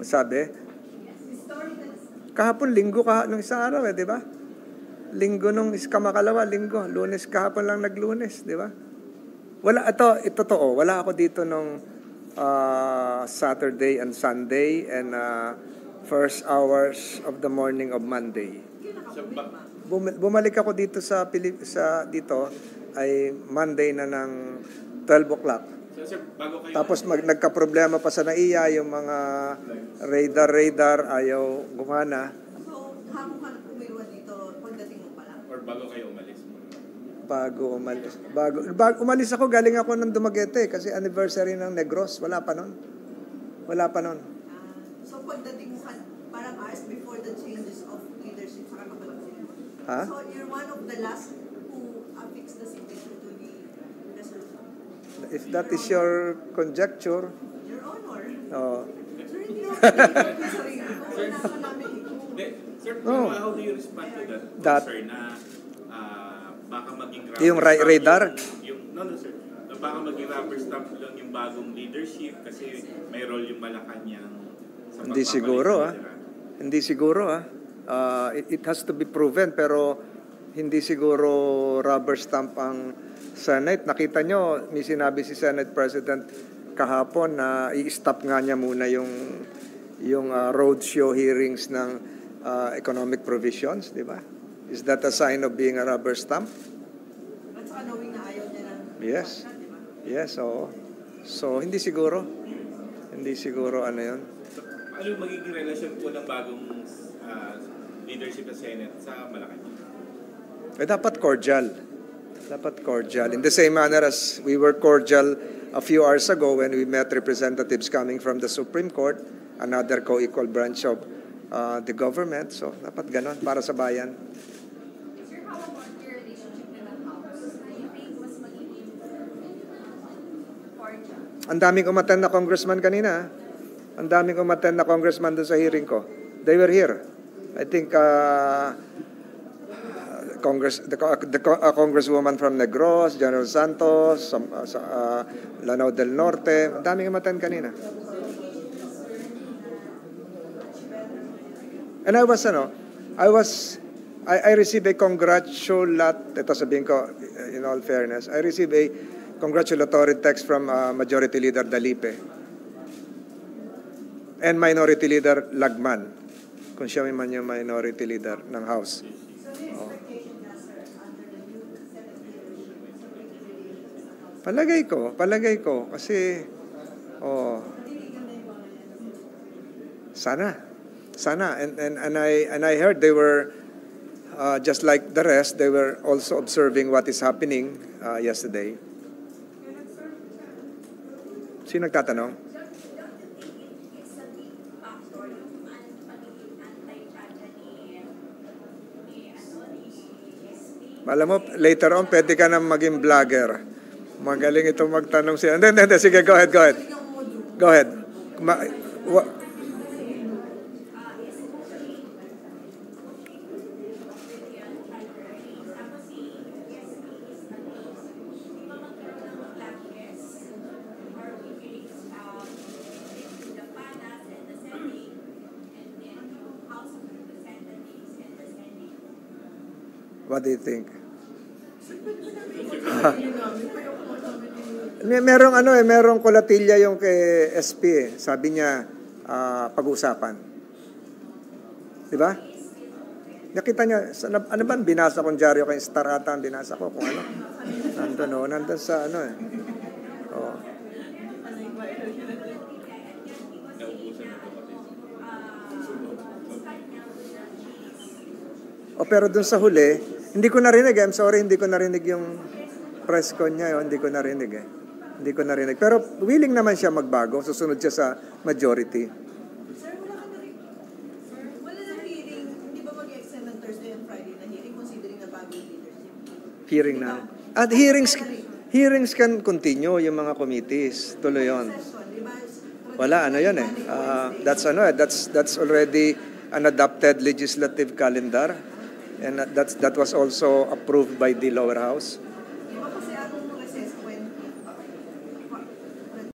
Sabi? Kahapon linggo, nung isang araw di ba? Linggo nung kamakalawa, linggo. Lunes kahapon lang naglunes, di ba? Wala, ito totoo. Wala ako dito nung Saturday and Sunday and first hours of the morning of Monday. Bumalik ako dito dito ay Monday na ng 12 o'clock. Tapos nagka-problema pa sa NAIA, yung mga radar ayaw gumana. So, hapon ka umiwan dito pagdating mo pa lang? Or bago kayo umalis mo? Bago umalis ako, galing ako ng Dumaguete kasi anniversary ng Negros. Wala pa nun. So, pagdating mo parang hours before the changes of leadership sa Kapalapag. Ha? So, you're one of the last who affixed the signature to the resolution. If that is your conjecture. Your honor. Oh. Sir, hindi ako sarili ko. Wala ka namin Sir, how do you respond to that concern na baka maging yung radar? No, sir. Baka maging rubber stamp lang yung bagong leadership kasi may role yung Malacanang sa Hindi siguro Hindi siguro it has to be proven pero hindi siguro rubber stamp ang Senate. Nakita nyo, may sinabi si Senate President kahapon na i-stop nga niya muna yung roadshow hearings ng economic provisions, di ba? Is that a sign of being a rubber stamp? At saka knowing na ayaw niya ng Yes. Yes, oo. So, hindi siguro ano yun. Ano yung magiging relasyon po ng bagong leadership ng Senate sa Malacanang? Dapat cordial. In the same manner as we were cordial a few hours ago when we met representatives coming from the Supreme Court, another co-equal branch of the government. So, dapat ganon para sa bayan. Sir, how about your relationship with the House? You think mas magiging cordial? Ang daming umattend na congressman kanina. Ang daming umattend na congressman doon sa hearing ko. They were here. I think Congresswoman from Negros, General Santos, Lanao del Norte. Ang daming umattend kanina. And I received a ito sabihin ko, in all fairness, I received a congratulatory text from Majority Leader Dalipe and Minority Leader Lagman, kung siya man yung Minority Leader ng House. Palagay ko kasi sana and I heard they were just like the rest, they were also observing what is happening yesterday. Sino nagtatanong? Alam mo, later on, pwede ka na maging vlogger. Magaling itong magtanong siya. Hindi. Sige, go ahead. Go ahead. What do you think? Merong kolatilya yung kay SP. Sabi niya, pag-uusapan. Di ba? Nakita niya, ano ba binasa kong dyaryo kay Star ata ang binasa ko kung ano. Nandun sa pero dun sa huli, hindi ko narinig. I'm sorry, hindi ko narinig yung press con niya. Hindi ko narinig. Pero willing naman siya magbago. Susunod siya sa majority. Sir, wala na hearing. Hindi ba mag-extend ng Thursday and Friday na hearing considering na bagong leadership? Hearing na. At hearings can continue yung mga committees. Tuloy yun. Wala, yun eh. That's already an adopted legislative calendar. And that was also approved by the lower house.